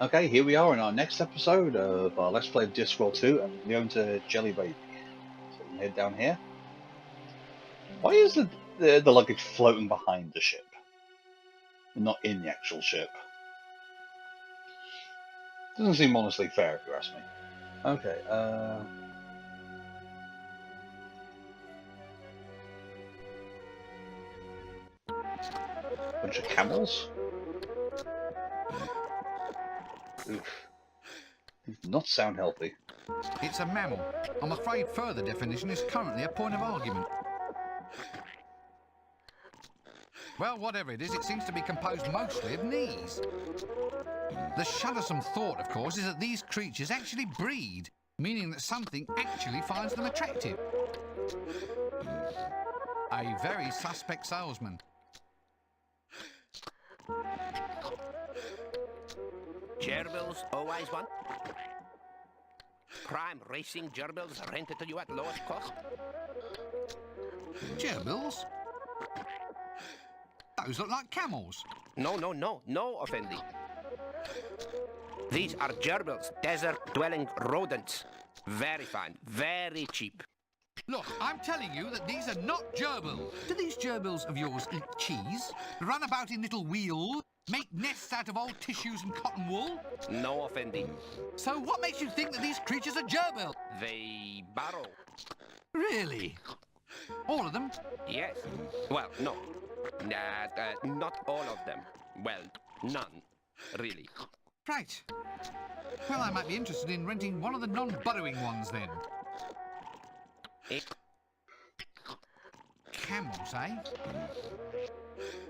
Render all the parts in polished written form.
Okay, here we are in our next episode of our Let's Play Discworld 2 and we're going to Jelly Baby. So we can head down here. Why is the luggage floating behind the ship? Not in the actual ship. Doesn't seem honestly fair if you ask me. Okay, bunch of camels. Oof. Does not sound healthy. It's a mammal. I'm afraid further definition is currently a point of argument. Well, whatever it is, it seems to be composed mostly of knees. The shuddering thought, of course, is that these creatures actually breed, meaning that something actually finds them attractive. A very suspect salesman. Gerbils always one. Prime racing gerbils rented to you at lowest cost. Gerbils? Those look like camels. No, Effendi. These are gerbils, desert-dwelling rodents. Very fine, very cheap. Look, I'm telling you that these are not gerbils. Do these gerbils of yours eat cheese, run about in little wheels, make nests out of old tissues and cotton wool? No, Effendi. So what makes you think that these creatures are gerbils? They burrow. Really? All of them? Yes. Well, no. Not all of them. Well, none, really. Right. Well, I might be interested in renting one of the non-burrowing ones then. Camels, eh?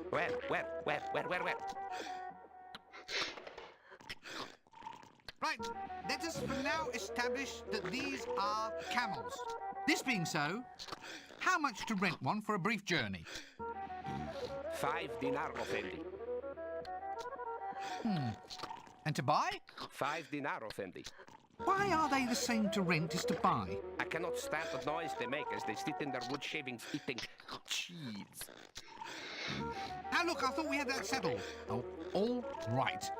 Where? Right, let us for now establish that these are camels. This being so, how much to rent one for a brief journey? 5 dinar, Effendi. And to buy? 5 dinar, Effendi. Why are they the same to rent as to buy? I cannot stand the noise they make as they sit in their wood shavings eating cheese. Now look, I thought we had that settled. Oh, all right.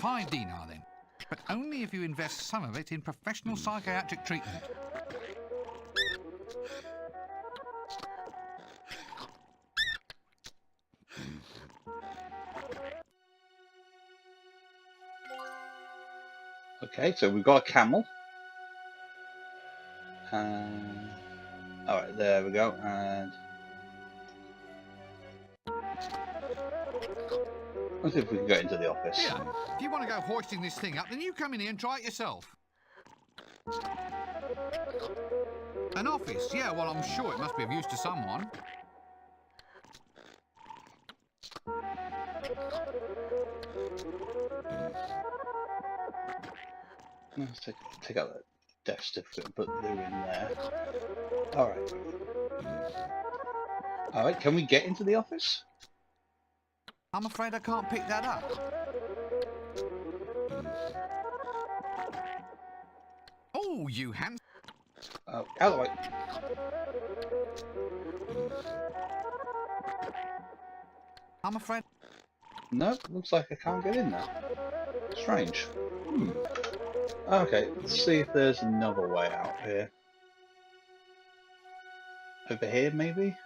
5 dinar then. But only if you invest some of it in professional psychiatric treatment. Okay, so we've got a camel. Alright, there we go. And let's see if we can get into the office. Here, if you want to go hoisting this thing up, then you come in here and try it yourself. An office? Yeah, well, I'm sure it must be of use to someone. Let's take out that death certificate and put Lou in there. Alright. Alright, can we get into the office? I'm afraid I can't pick that up. Oh, you handsome. Oh, out of the way. I'm afraid. No, looks like I can't get in there. Strange. Okay, let's see if there's another way out here. Over here, maybe?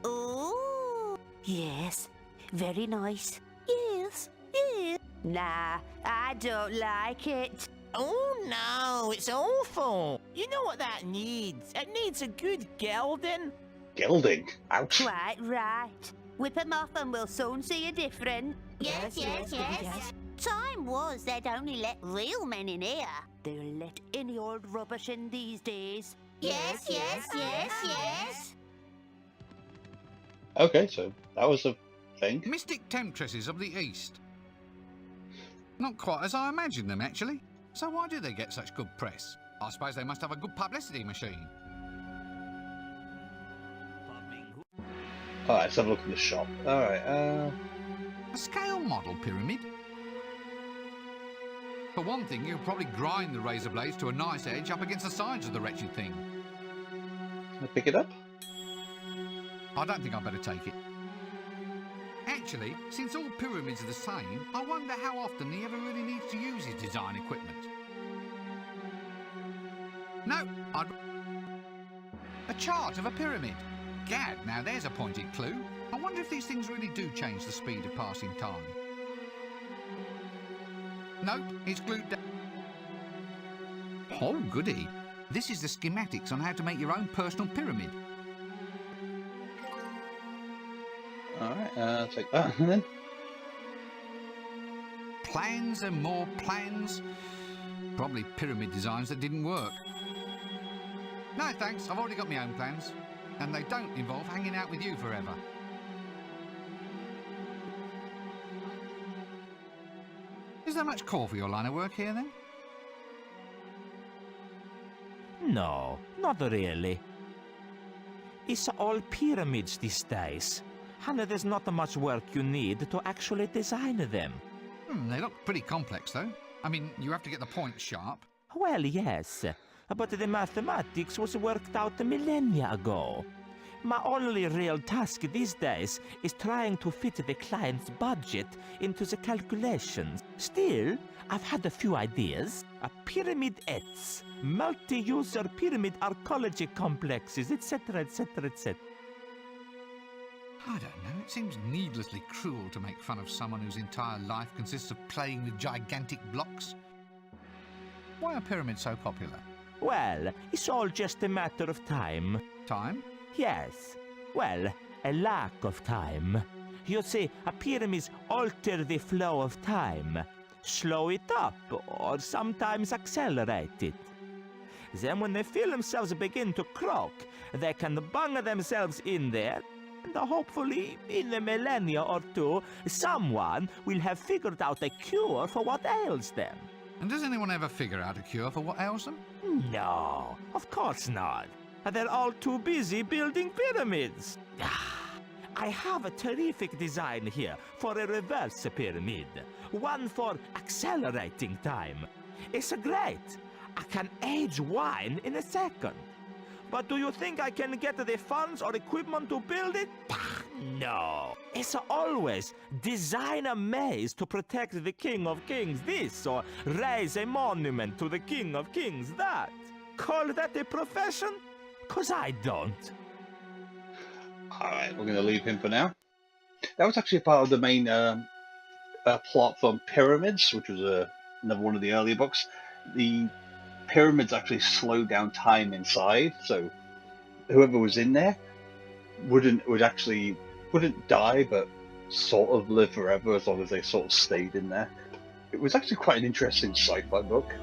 Oh, yes, very nice. Yes. Nah, I don't like it. Oh no, it's awful. You know what that needs? It needs a good gelding. Gilding? Ouch. Quite right. Whip 'em off and we'll soon see a difference. Yes. Time was they'd only let real men in here. They'll let any old rubbish in these days. Yes. Okay, so that was a thing. Mystic temptresses of the East. Not quite as I imagined them, actually. So why do they get such good press? I suppose they must have a good publicity machine. Alright, let's have a look at the shop. Alright, A scale model pyramid? For one thing, you'll probably grind the razor blades to a nice edge up against the sides of the wretched thing. Can I pick it up? I don't think I'd better take it. Actually, since all pyramids are the same, I wonder how often he ever really needs to use his design equipment. No, a chart of a pyramid. Gad, now there's a pointed clue. I wonder if these things really do change the speed of passing time. Nope, it's glued down. Oh, goody. This is the schematics on how to make your own personal pyramid. Alright, I'll take that then. Plans and more plans. Probably pyramid designs that didn't work. No thanks, I've already got my own plans. And they don't involve hanging out with you forever. Is there much call for your line of work here then? No, not really. It's all pyramids these days. And there's not much work you need to actually design them. They look pretty complex though. I mean, you have to get the points sharp. Well, yes, but the mathematics was worked out millennia ago. My only real task these days is trying to fit the client's budget into the calculations. Still, I've had a few ideas. Pyramid-ettes, multi-user pyramid archaeology complexes, etc., etc., etc. I don't know, it seems needlessly cruel to make fun of someone whose entire life consists of playing with gigantic blocks. Why are pyramids so popular? Well, it's all just a matter of time. Time? Yes. Well, a lack of time. You see, pyramids alter the flow of time. Slow it up, or sometimes accelerate it. Then when they feel themselves begin to croak, they can bung themselves in there, and hopefully, in a millennia or two, someone will have figured out a cure for what ails them. And does anyone ever figure out a cure for what ails them? No, of course not. They're all too busy building pyramids. I have a terrific design here for a reverse pyramid. One for accelerating time. It's great. I can age wine in a second. But do you think I can get the funds or equipment to build it? No. It's always design a maze to protect the King of Kings this, or raise a monument to the King of Kings that. Call that a profession? 'Cause I don't. Alright, we're going to leave him for now. That was actually part of the main plot from Pyramids, which was another one of the earlier books. The pyramids actually slowed down time inside, so whoever was in there wouldn't die, but sort of live forever as long as they sort of stayed in there. It was actually quite an interesting sci-fi book.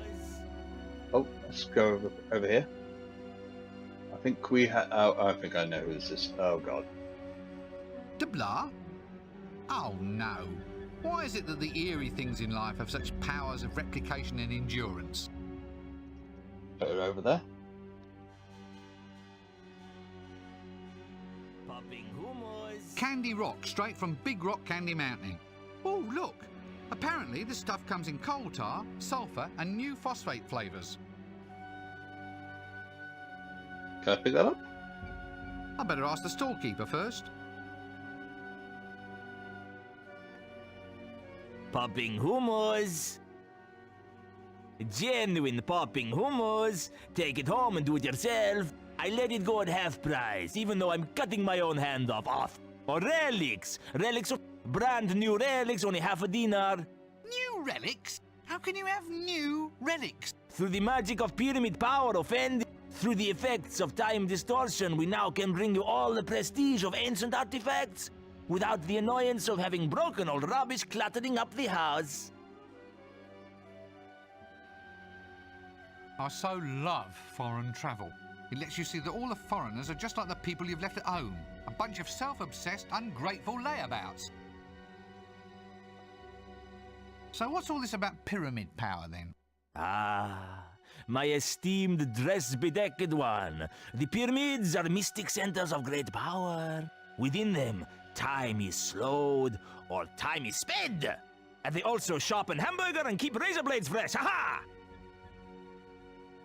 Oh, let's go over here. I think we have. Oh, I think I know who this is. Oh God. Debla? Oh no. Why is it that the eerie things in life have such powers of replication and endurance? Put it over there. Popping hummus. Candy rock, straight from Big Rock Candy Mountain. Oh, look! Apparently the stuff comes in coal tar, sulphur and new phosphate flavours. Can I pick that up? I better ask the storekeeper first. Popping hummus. Genuine popping hummus. Take it home and do it yourself. I let it go at half price, even though I'm cutting my own hand off. Or relics. Relics, brand new relics, only half a dinar. New relics? How can you have new relics? Through the magic of pyramid power, offend. Through the effects of time distortion, we now can bring you all the prestige of ancient artifacts without the annoyance of having broken old rubbish cluttering up the house. I so love foreign travel. It lets you see that all the foreigners are just like the people you've left at home. A bunch of self-obsessed, ungrateful layabouts. So what's all this about pyramid power then? Ah, my esteemed dress-bedecked one. The pyramids are mystic centers of great power. Within them, time is slowed or time is sped. And they also sharpen hamburger and keep razor blades fresh. Ha-ha!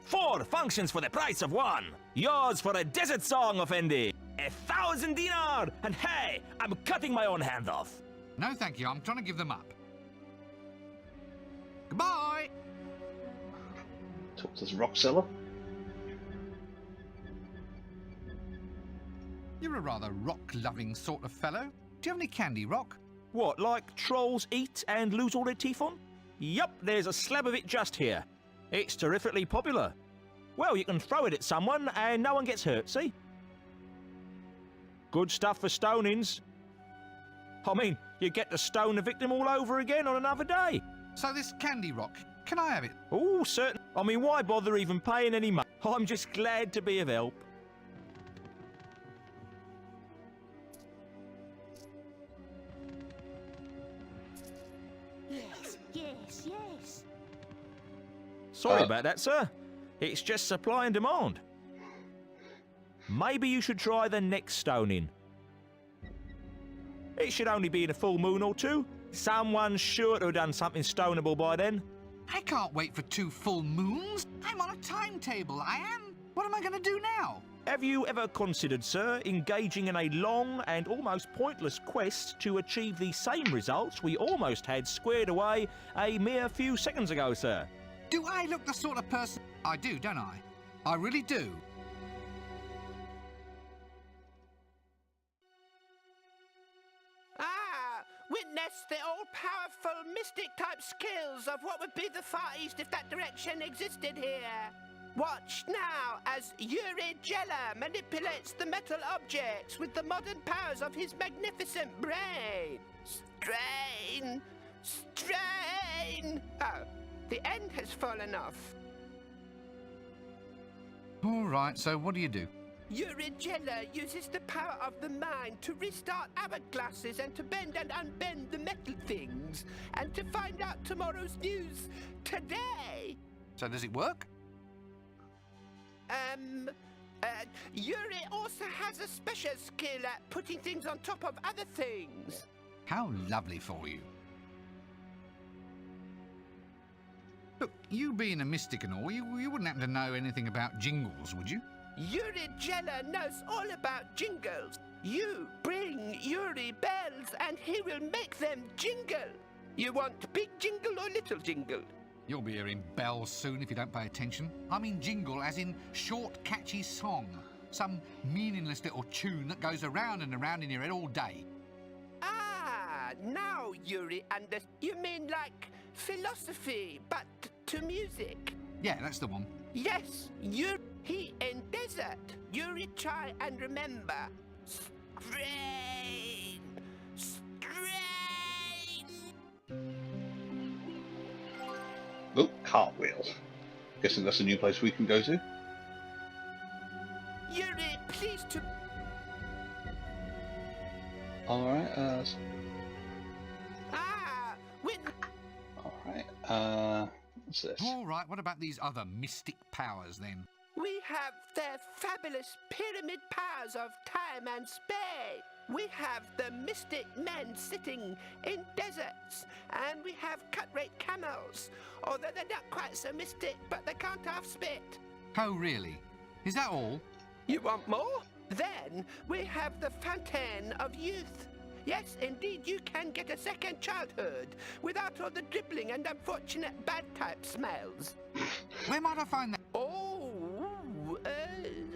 4 functions for the price of 1. Yours for a desert song, Effendi. 1,000 dinar! And hey, I'm cutting my own hand off. No, thank you. I'm trying to give them up. Goodbye! Talk to this rock seller. You're a rather rock-loving sort of fellow. Do you have any candy, Rock? What, like trolls eat and lose all their teeth on? Yup, there's a slab of it just here. It's terrifically popular. Well, you can throw it at someone and no one gets hurt, see? Good stuff for stonings. I mean, you get to stone the victim all over again on another day. So this candy, Rock, can I have it? Oh, certain. I mean, why bother even paying any money? I'm just glad to be of help. Yes. Sorry about that, sir. It's just supply and demand. Maybe you should try the next stoning. It should only be in a full moon or 2. Someone's sure to have done something stonable by then. I can't wait for 2 full moons. I'm on a timetable, I am. What am I going to do now? Have you ever considered, sir, engaging in a long and almost pointless quest to achieve the same results we almost had squared away a mere few seconds ago, sir? Do I look the sort of person... I do, don't I? I really do. Witness the all-powerful mystic-type skills of what would be the Far East if that direction existed here. Watch now as Yuri Geller manipulates the metal objects with the modern powers of his magnificent brain. Strain! Strain! Oh, the end has fallen off. All right, so what do you do? Yuri Geller uses the power of the mind to restart hourglasses and to bend and unbend the metal things, and to find out tomorrow's news today. So does it work? Yuri also has a special skill at putting things on top of other things. How lovely for you. Look, you being a mystic and all, you wouldn't happen to know anything about jingles, would you? Yuri Geller knows all about jingles. You bring Yuri bells and he will make them jingle. You want big jingle or little jingle? You'll be hearing bells soon if you don't pay attention. I mean jingle as in short, catchy song. Some meaningless little tune that goes around and around in your head all day. Ah, now Yuri you mean like philosophy, but to music? Yeah, that's the one. Yes, he in desert. Yuri try and remember. Strain! Strain! Oh, cartwheel. Guessing that's a new place we can go to. Yuri, please to... Alright, Alright, what's this? All right, what about these other mystic powers then? we have their fabulous pyramid powers of time and space. We have the mystic men sitting in deserts, and we have cut-rate camels, although they're not quite so mystic, but they can't half-spit. Oh, really? Is that all? You want more? Then we have the fountain of youth. Yes, indeed, you can get a second childhood without all the dribbling and unfortunate bad-type smells. Where might I find that? Oh,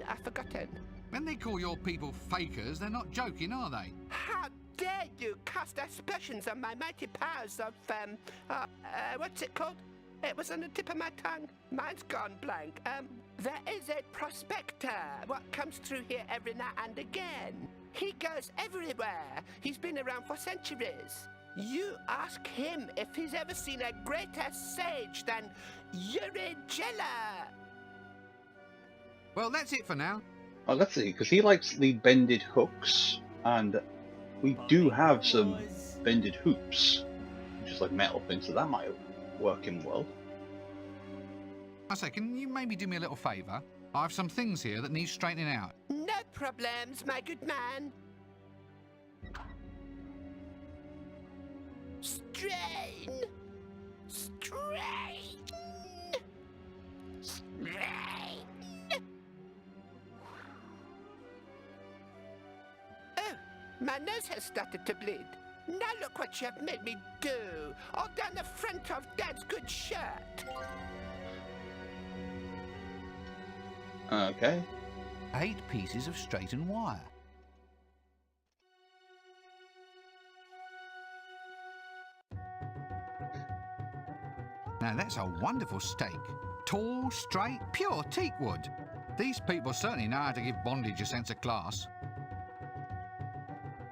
I've forgotten. When they call your people fakers, they're not joking, are they? How dare you cast aspersions on my mighty powers of, what's it called? It was on the tip of my tongue. Mine's gone blank. There is a prospector what comes through here every now and again. He goes everywhere. He's been around for centuries. You ask him if he's ever seen a greater sage than Yuri Geller. Well, that's it for now. Oh, let's see, because he likes the bended hooks, and we do have some bended hoops, which is like metal things, so that might work him well. I say, can you maybe do me a little favour? I have some things here that need straightening out. No problems, my good man. strain. Strain. Strain. Oh, my nose has started to bleed. Now look what you have made me do. All down the front of Dad's good shirt. Okay. 8 pieces of straightened wire. Now that's a wonderful steak. Tall, straight, pure teak wood. These people certainly know how to give bondage a sense of class.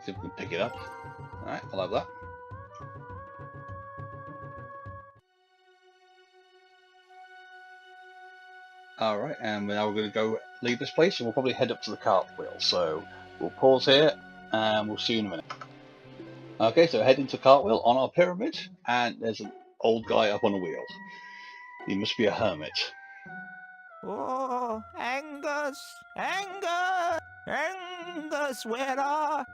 See if we can pick it up. Alright, I'll have that. Alright, and now we're going to go leave this place and we'll probably head up to the cartwheel. So we'll pause here and we'll see you in a minute. Okay, so heading to cartwheel on our pyramid, and there's an old guy up on a wheel. He must be a hermit. Oh, Angus! Angus! Angus, where are...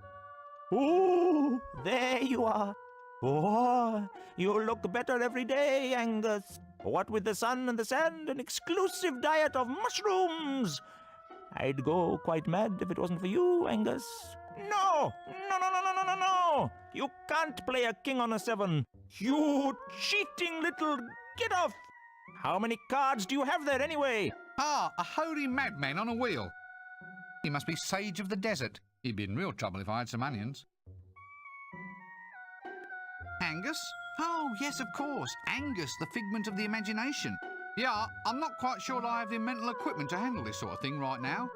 Oh, there you are. Oh, you look better every day, Angus. What with the sun and the sand, an exclusive diet of mushrooms. I'd go quite mad if it wasn't for you, Angus. No! No, no, no, no, no, no, no! You can't play a king on a 7. You cheating little... Get off! How many cards do you have there, anyway? Ah, a holy madman on a wheel. He must be sage of the desert. He'd be in real trouble if I had some onions. Angus? Oh, yes, of course. Angus, the figment of the imagination. Yeah, I'm not quite sure I have the mental equipment to handle this sort of thing right now.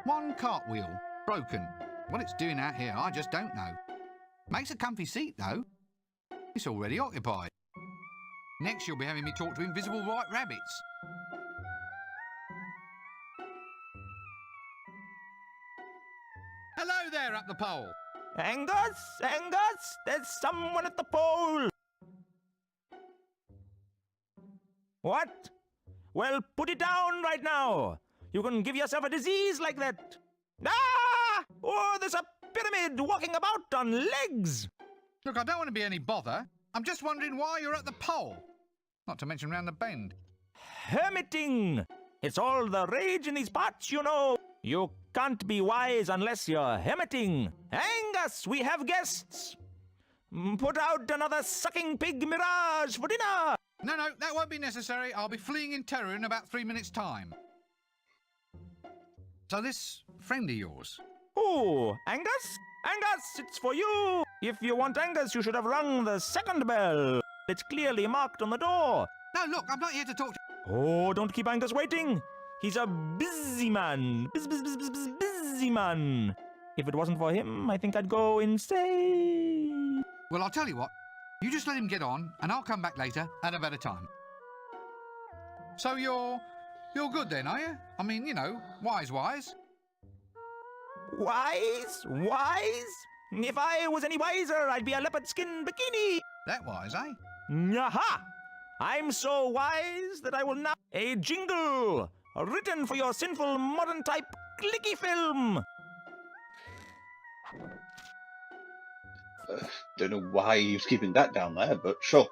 One cartwheel. Broken. What it's doing out here, I just don't know. Makes a comfy seat, though. It's already occupied. Next, you'll be having me talk to invisible white rabbits. Hello there up the pole. Angus! Angus! There's someone at the pole! What? Well, put it down right now. You can give yourself a disease like that. Ah! Oh, there's a pyramid walking about on legs. Look, I don't want to be any bother. I'm just wondering why you're at the pole. Not to mention round the bend. Hermiting! It's all the rage in these parts, you know. You can't be wise unless you're hermiting. Angus, we have guests. Put out another sucking pig mirage for dinner. No, that won't be necessary. I'll be fleeing in terror in about 3 minutes' time. So this friend of yours? Oh, Angus? Angus, it's for you. If you want Angus, you should have rung the second bell. It's clearly marked on the door. No, look, I'm not here to talk to... Oh, don't keep Angus waiting. He's a busy man. Busy man. If it wasn't for him, I think I'd go insane. Well, I'll tell you what. You just let him get on, and I'll come back later at a better time. So you're good then, are you? I mean, you know, wise. Wise? Wise? If I was any wiser, I'd be a leopard skin bikini. That wise, eh? Aha! I'm so wise that I will now... A jingle! Written for your sinful modern type clicky film! Don't know why he was keeping that down there, but sure.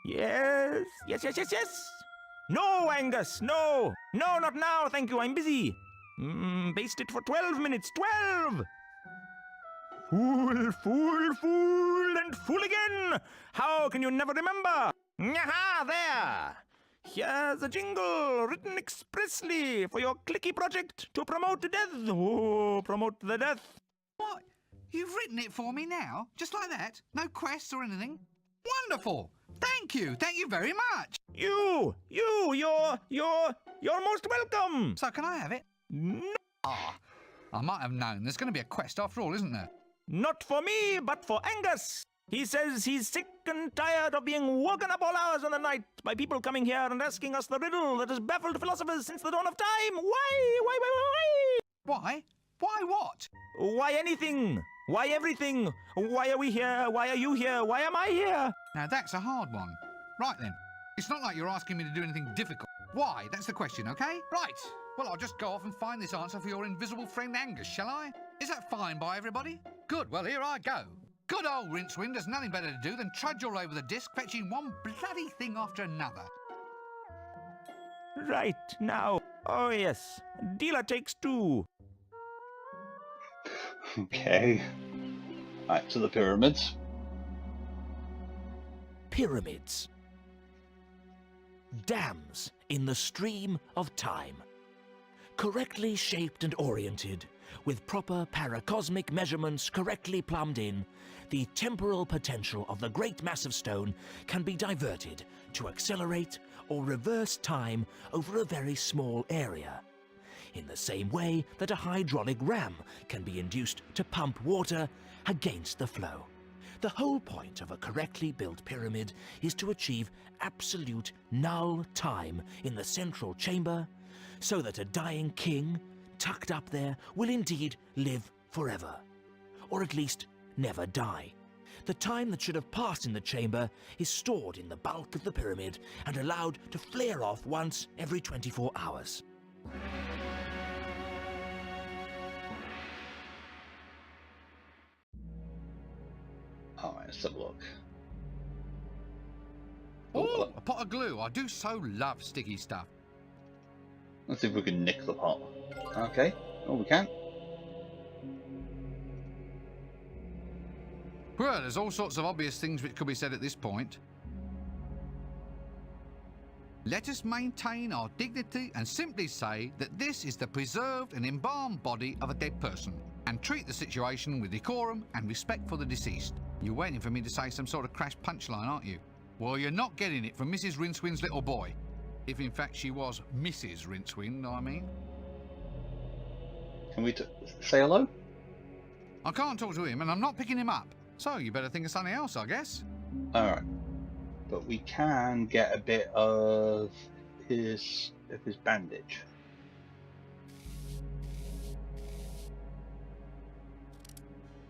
Yes. No, Angus, no. No, not now, thank you, I'm busy. Baste it for 12 minutes, 12! Fool, and fool again! How can you never remember? Aha, there! Here's a jingle written expressly for your clicky project to promote death. Oh, promote the death. What? You've written it for me now? Just like that? No quests or anything? Wonderful! Thank you very much! You're most welcome! So can I have it? No, Ah, I might have known. There's going to be a quest after all, isn't there? not for me, but for Angus. He says he's sick and tired of being woken up all hours of the night by people coming here and asking us the riddle that has baffled philosophers since the dawn of time. Why? Why? Why what? Why anything? Why everything? Why are we here? Why are you here? Why am I here? Now that's a hard one. Right then. It's not like you're asking me to do anything difficult. Why? That's the question, okay? Right. Well, I'll just go off and find this answer for your invisible friend Angus, shall I? Is that fine by everybody? Good. Well, here I go. Good old Rincewind has nothing better to do than trudge all over the disc, fetching one bloody thing after another. Right, now. Oh, yes. Dealer takes 2. Okay. Right, to the pyramids. Pyramids. Dams in the stream of time. Correctly shaped and oriented, with proper paracosmic measurements correctly plumbed in, the temporal potential of the great mass of stone can be diverted to accelerate or reverse time over a very small area, in the same way that a hydraulic ram can be induced to pump water against the flow. The whole point of a correctly built pyramid is to achieve absolute null time in the central chamber, so that a dying king, tucked up there, will indeed live forever, or at least never die. The time that should have passed in the chamber is stored in the bulk of the pyramid and allowed to flare off once every 24 hours. Alright, let's have a look. Oh, a pot of glue. I do so love sticky stuff. Let's see if we can nick the pot. Okay. Oh, we can. Well, there's all sorts of obvious things which could be said at this point. Let us maintain our dignity and simply say that this is the preserved and embalmed body of a dead person, and treat the situation with decorum and respect for the deceased. You're waiting for me to say some sort of crash punchline, aren't you? Well, you're not getting it from Mrs. Rincewind's little boy. If in fact she was Mrs. Rincewind, I mean. Can we say hello? I can't talk to him and I'm not picking him up. So you better think of something else, I guess. Alright. But we can get a bit of his bandage.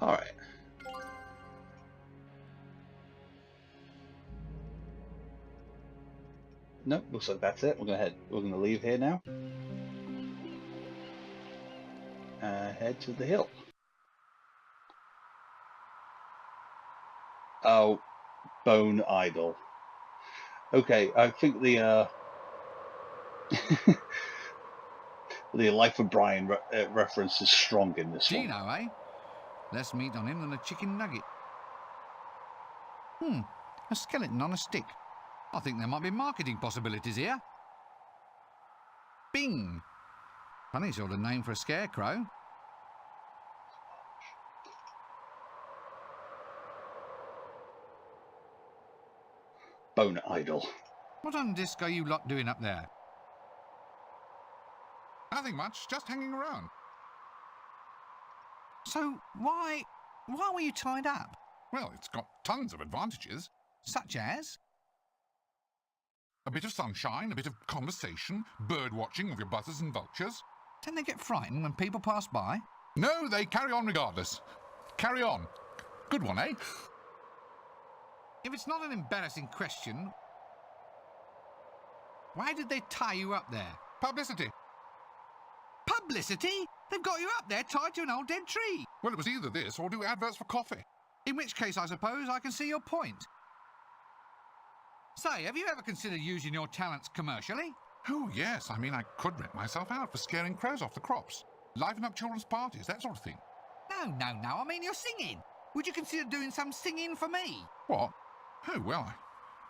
Alright. Nope, looks like that's it. We're gonna leave here now. Head to the hill. Oh, bone idol. Okay, I think the the Life of Brian reference is strong in this one. Gino, eh? Less meat on him than a chicken nugget. A skeleton on a stick. I think there might be marketing possibilities here. Bing! Funny sort of name for a scarecrow. Bone idol. What on disc are you lot doing up there? Nothing much, just hanging around. So, why were you tied up? Well, it's got tons of advantages. Such as? A bit of sunshine, a bit of conversation, bird watching of your buzzers and vultures. Don't they get frightened when people pass by? No, they carry on regardless. Carry on. Good one, eh? If it's not an embarrassing question, why did they tie you up there? Publicity. Publicity? They've got you up there tied to an old dead tree. Well, it was either this or do adverts for coffee. In which case, I suppose, I can see your point. Say, have you ever considered using your talents commercially? Oh, yes. I mean, I could rent myself out for scaring crows off the crops. Liven up children's parties, that sort of thing. No. I mean, you're singing. Would you consider doing some singing for me? What? Oh, well,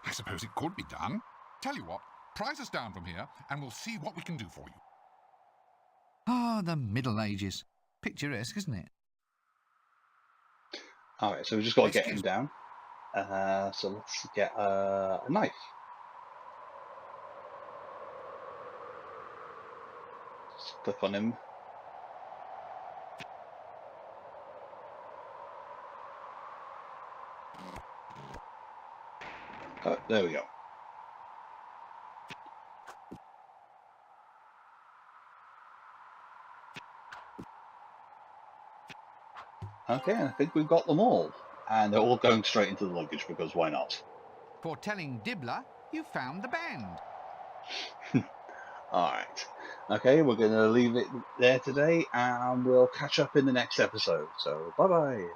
I suppose it could be done. Tell you what, prize us down from here and we'll see what we can do for you. Ah, the Middle Ages. Picturesque, isn't it? Alright, so we just got to get him down. So let's get a knife. Just click on him. Oh, there we go. Okay, I think we've got them all. And they're all going straight into the luggage, because why not? For telling Dibbler, you found the band. Alright. Okay, we're going to leave it there today, and we'll catch up in the next episode. So, bye-bye.